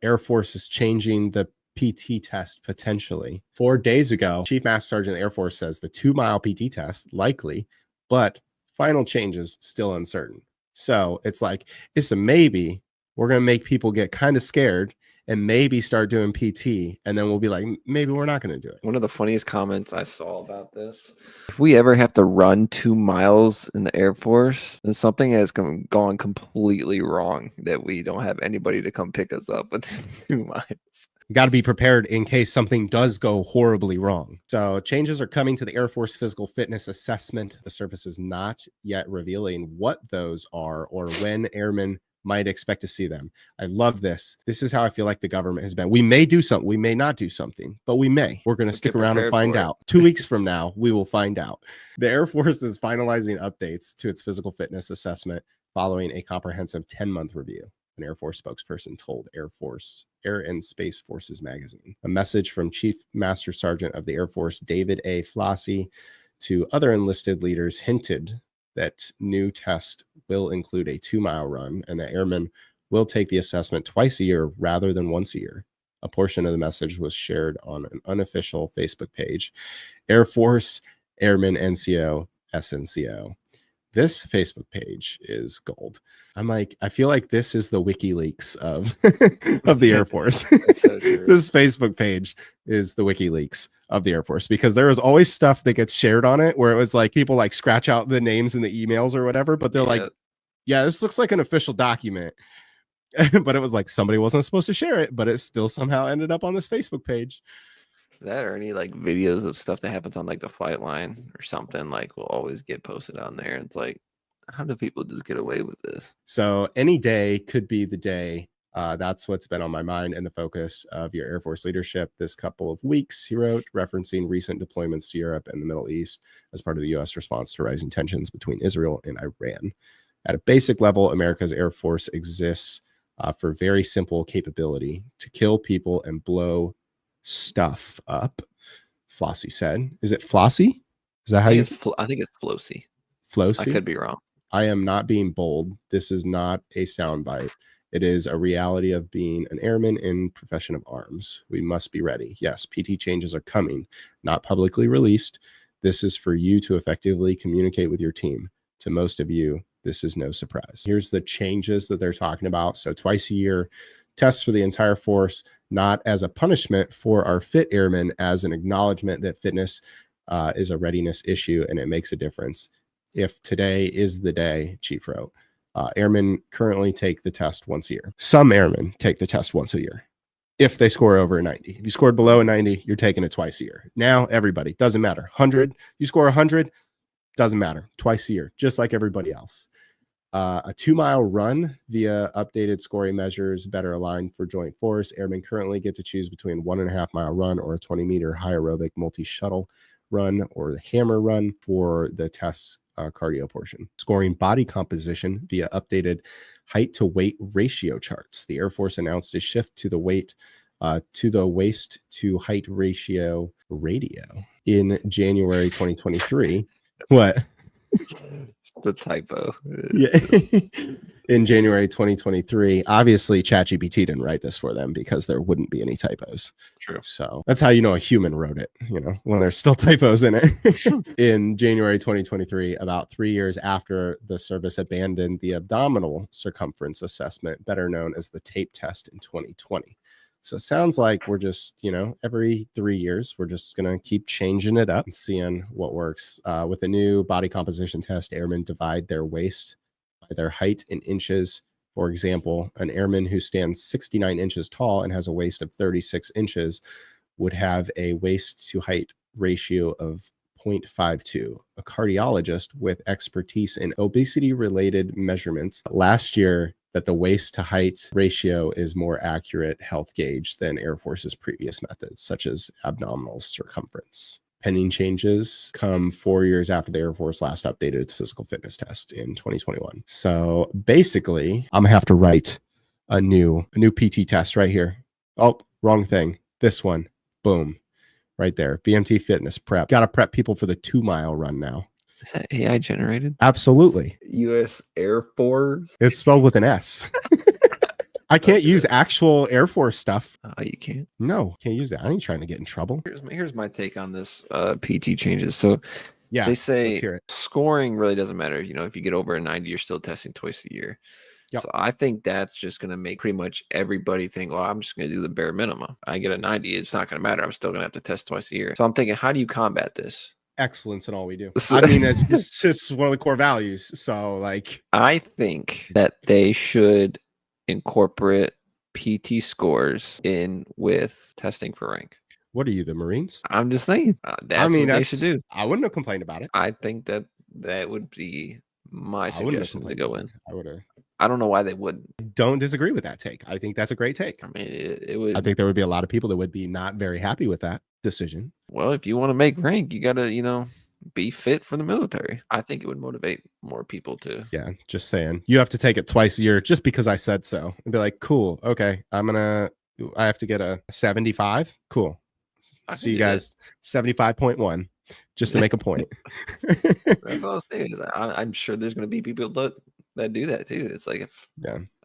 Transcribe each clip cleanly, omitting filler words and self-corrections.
Air Force is changing the PT test potentially. 4 days ago, Chief Master Sergeant of the Air Force says the 2-mile PT test likely, but final changes still uncertain. So it's like, it's a maybe. We're going to make people get kind of scared and maybe start doing PT. And then we'll be like, maybe we're not going to do it. One of the funniest comments I saw about this, if we ever have to run 2 miles in the Air Force, then something has gone completely wrong, that we don't have anybody to come pick us up within 2 miles. You got to be prepared in case something does go horribly wrong. So changes are coming to the Air Force physical fitness assessment. The service is not yet revealing what those are or when airmen might expect to see them. I love this. This is how I feel like the government has been. We may do something. We may not do something, but we may. We're going to stick around and find out. 2 weeks from now, we will find out. The Air Force is finalizing updates to its physical fitness assessment following a comprehensive 10-month review. An Air Force spokesperson told Air and Space Forces magazine. A message from Chief Master Sergeant of the Air Force, David A. Flossie, to other enlisted leaders hinted that new test will include a 2-mile run and that airmen will take the assessment twice a year rather than once a year. A portion of the message was shared on an unofficial Facebook page, Air Force Airmen NCO SNCO. This Facebook page is gold. I'm like, I feel like this is the WikiLeaks of of the Air Force. So true. This Facebook page is the WikiLeaks of the Air Force, because there is always stuff that gets shared on it where it was like people like scratch out the names in the emails or whatever, but they're like, yeah, this looks like an official document. But it was like somebody wasn't supposed to share it, but it still somehow ended up on this Facebook page. That or any like videos of stuff that happens on like the flight line or something, like, will always get posted on there. It's like, how do people just get away with this? So any day could be the day. That's what's been on my mind and the focus of your Air Force leadership this couple of weeks, he wrote, referencing recent deployments to Europe and the Middle East as part of the U.S. response to rising tensions between Israel and Iran. At a basic level, America's Air Force exists for very simple capability: to kill people and blow stuff up. Flossie said. Is it Flossie? Is that how you? I think it's Flossie. Flossie? I could be wrong. I am not being bold. This is not a soundbite. It is a reality of being an airman in profession of arms. We must be ready. Yes, PT changes are coming, not publicly released. This is for you to effectively communicate with your team. To most of you, this is no surprise. Here's the changes that they're talking about. So twice a year, tests for the entire force, not as a punishment for our fit airmen, as an acknowledgement that fitness is a readiness issue and it makes a difference. If today is the day, Chief wrote, airmen currently take the test once a year. Some airmen take the test once a year if they score over a 90. If you scored below a 90, you're taking it twice a year. Now, everybody, doesn't matter. 100, you score 100, doesn't matter. Twice a year, just like everybody else. A 2-mile run via updated scoring measures better aligned for joint force. Airmen currently get to choose between 1.5-mile run or a 20-meter high aerobic multi-shuttle run, or the hammer run for the test's cardio portion. Scoring body composition via updated height to weight ratio charts. The Air Force announced a shift to the waist to height ratio radio in January 2023. What? The typo. Yeah. In January 2023. Obviously, ChatGPT didn't write this for them because there wouldn't be any typos. True. So that's how you know a human wrote it, when there's still typos in it. In January 2023, about 3 years after the service abandoned the abdominal circumference assessment, better known as the tape test, in 2020. So it sounds like we're just, every 3 years, we're just going to keep changing it up and seeing what works. With a new body composition test, airmen divide their waist by their height in inches. For example, an airman who stands 69 inches tall and has a waist of 36 inches would have a waist to height ratio of 0.52. A cardiologist with expertise in obesity-related measurements last year that the waist to height ratio is more accurate health gauge than Air Force's previous methods, such as abdominal circumference. Pending changes come 4 years after the Air Force last updated its physical fitness test in 2021. So basically, I'm gonna have to write a new PT test right here. Oh, wrong thing. This one. Boom. Right there. BMT fitness prep. Got to prep people for the 2-mile run now. Is that AI generated? Absolutely. U.S. Air Force. It's spelled with an S. I can't use actual Air Force stuff. You can't. No, can't use that. I ain't trying to get in trouble. Here's my take on this PT changes. So Yeah, they let's say hear it. scoring really doesn't matter. You know, if you get over a 90, you're still testing twice a year. Yep. So I think that's just going to make pretty much everybody think, well, I'm just going to do the bare minimum. I get a 90, it's not going to matter. I'm still going to have to test twice a year. So I'm thinking, how do you combat this? Excellence in all we do. I mean, it's just one of the core values. So, like, I think that they should incorporate PT scores in with testing for rank. what are you, the Marines? I'm just saying. That's what they should do. I wouldn't have complained about it. I think that would be my suggestion to go in. I would have. I don't know why they wouldn't. Don't disagree with that take. I think that's a great take. I mean, it would. I think there would be a lot of people that would be not very happy with that decision. Well, if you want to make rank, you got to, you know, be fit for the military. I think it would motivate more people to. Yeah, just saying. You have to take it twice a year just because I said so. And be like, cool, okay, I have to get a 75. Cool. See you guys, 75.1, just to make a point. That's what I was saying. I'm sure there's going to be people that do that too. It's like if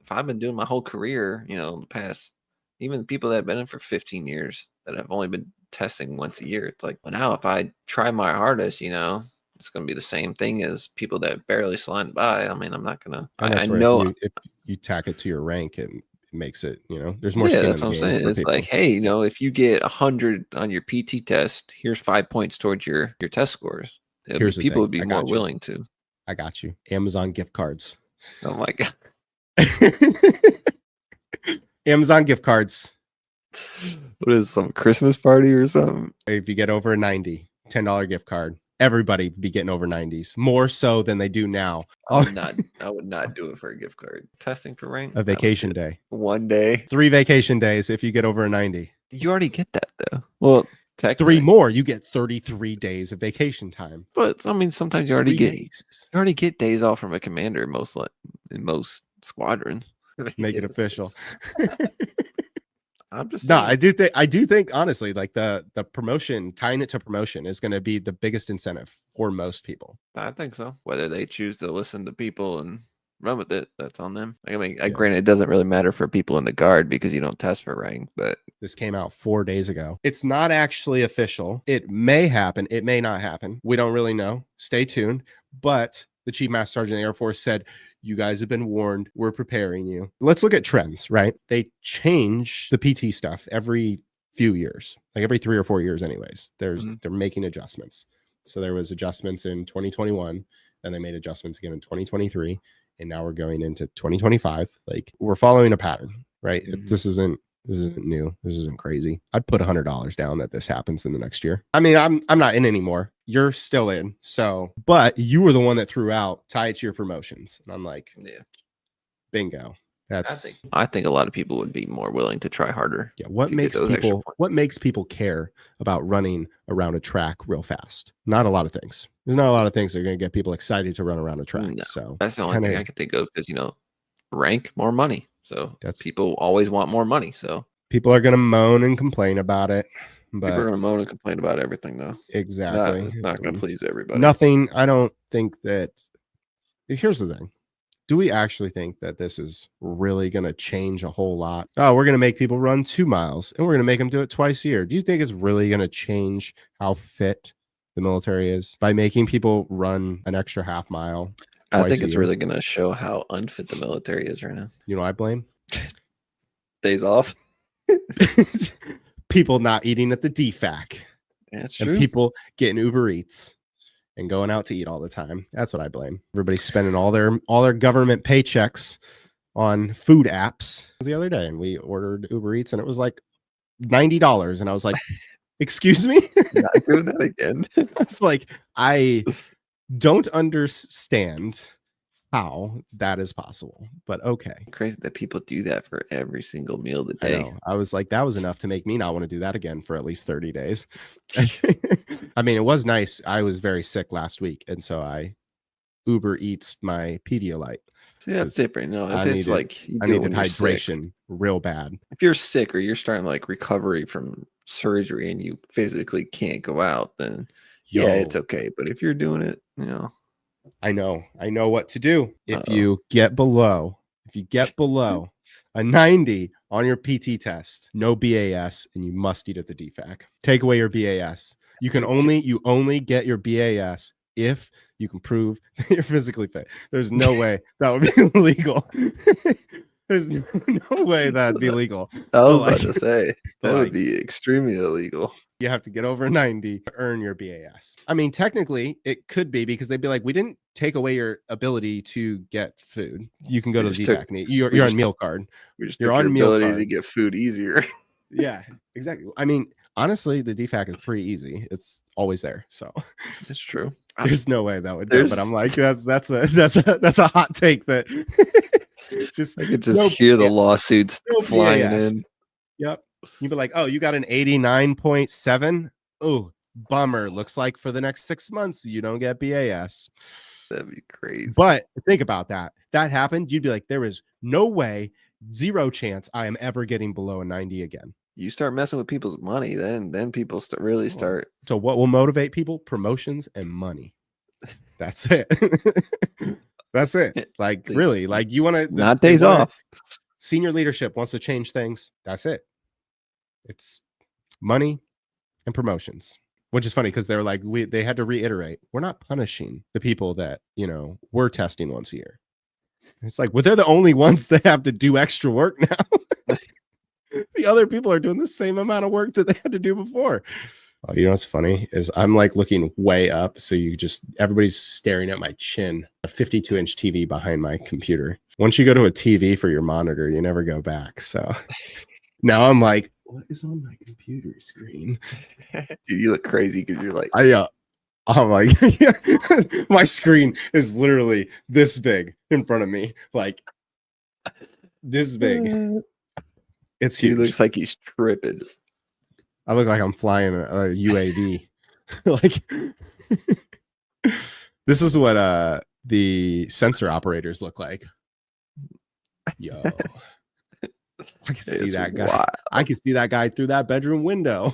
I've been doing my whole career, you know, the past, even people that have been in for 15 years that have only been testing once a year, it's like, well, now if I try my hardest, you know, it's going to be the same thing as people that barely slide by. I mean, I'm not going to. I know if you tack it to your rank, it makes it, you know, there's more. Yeah, that's what I'm saying. It's like, hey, you know, if you get 100 on your PT test, here's 5 points towards your test scores. People would be more willing to. I got you. Amazon gift cards. Oh my god. Amazon gift cards. What is some Christmas party or something? If you get over a 90, $10 gift card. Everybody be getting over 90s, more so than they do now. I would not do it for a gift card. Testing for rank. A vacation day. 1 day. 3 vacation days if you get over a 90. You already get that though. Well, technically 3 more, you get 33 days of vacation time. But I mean, sometimes you already get days off from a commander in most squadrons. Make it official. I'm just saying. No, I do think honestly, like the promotion, tying it to promotion is going to be the biggest incentive for most people. I think so. Whether they choose to listen to people and run with it, that's on them. I mean, granted, it doesn't really matter for people in the guard because you don't test for rank, but this came out 4 days ago. It's not actually official. It may happen. It may not happen. We don't really know. Stay tuned. But the Chief Master Sergeant of the Air Force said, you guys have been warned. We're preparing you. Let's look at trends, right? They change the PT stuff every few years, like every 3 or 4 years anyways. They're making adjustments. So there was adjustments in 2021, then they made adjustments again in 2023, and now we're going into 2025. Like, we're following a pattern, right? This isn't new. This isn't crazy. I'd put $100 down that this happens in the next year. I mean, I'm not in anymore. You're still in. So, but you were the one that threw out tie it to your promotions. And I'm like, yeah, bingo. I think a lot of people would be more willing to try harder. Yeah. What makes people care about running around a track real fast? Not a lot of things. There's not a lot of things that are going to get people excited to run around a track. No, so that's the only thing I can think of because, you know, rank, more money. So people always want more money. So people are going to moan and complain about it. But people are going to moan and complain about everything, though. Exactly. It's not going to please everybody. Nothing. I don't think that. Here's the thing. Do we actually think that this is really going to change a whole lot? Oh, we're going to make people run 2 miles and we're going to make them do it twice a year. Do you think it's really going to change how fit the military is by making people run an extra half mile? I think it's really going to show how unfit the military is right now. You know, I blame days off. People not eating at the DFAC. That's true. And people getting Uber Eats and going out to eat all the time. That's what I blame. Everybody's spending all their government paychecks on food apps. The other day, and we ordered Uber Eats, and it was like $90, and I was like, "Excuse me, not doing that again." I was like, I don't understand how that is possible, but okay. Crazy that people do that for every single meal of the day. I was like, that was enough to make me not want to do that again for at least 30 days. I mean, it was nice. I was very sick last week, and so I Uber Eats my Pedialyte. See, that's different. No, I needed hydration real bad. If you're sick or you're starting like recovery from surgery and you physically can't go out, then yeah, it's okay. But if you're doing it, you know. I know what to do. If you get below a 90 on your PT test, no BAS, and you must eat at the DFAC. Take away your BAS. You only get your BAS if you can prove that you're physically fit. There's no way that would be legal. There's no way that'd be legal. I was about to say that would be extremely illegal. You have to get over 90 to earn your BAS. I mean, technically, it could be because they'd be like, we didn't take away your ability to get food. You can go to the DFAC and eat. You're on meal card. You're on meal card. Ability to get food easier. Yeah, exactly. I mean, honestly, the DFAC is pretty easy. It's always there. So it's true. There's no way that would go, but I'm like, that's a hot take that just I could just hear the lawsuits flying in. Yep. You'd be like, oh, you got an 89.7. Oh, bummer. Looks like for the next 6 months you don't get BAS. That'd be crazy. But think about that. That happened. You'd be like, there is no way, zero chance I am ever getting below a 90 again. You start messing with people's money, then people really start. So what will motivate people? Promotions and money. That's it. That's it. Like, really, like you want to not days off. Senior leadership wants to change things. That's it. It's money and promotions, which is funny because they're like, they had to reiterate, we're not punishing the people that, we're testing once a year. It's like, well, they're the only ones that have to do extra work now. The other people are doing the same amount of work that they had to do before. Oh, you know what's funny is I'm like looking way up. So everybody's staring at my chin, a 52-inch TV behind my computer. Once you go to a TV for your monitor, you never go back. So now I'm like, what is on my computer screen? Dude, you look crazy because you're like, I'm like, my screen is literally this big in front of me, like this big. It's huge. He looks like he's tripping. I look like I'm flying a UAV. Like, this is what the sensor operators look like. Yo, I can see that guy. Wild. I can see that guy through that bedroom window.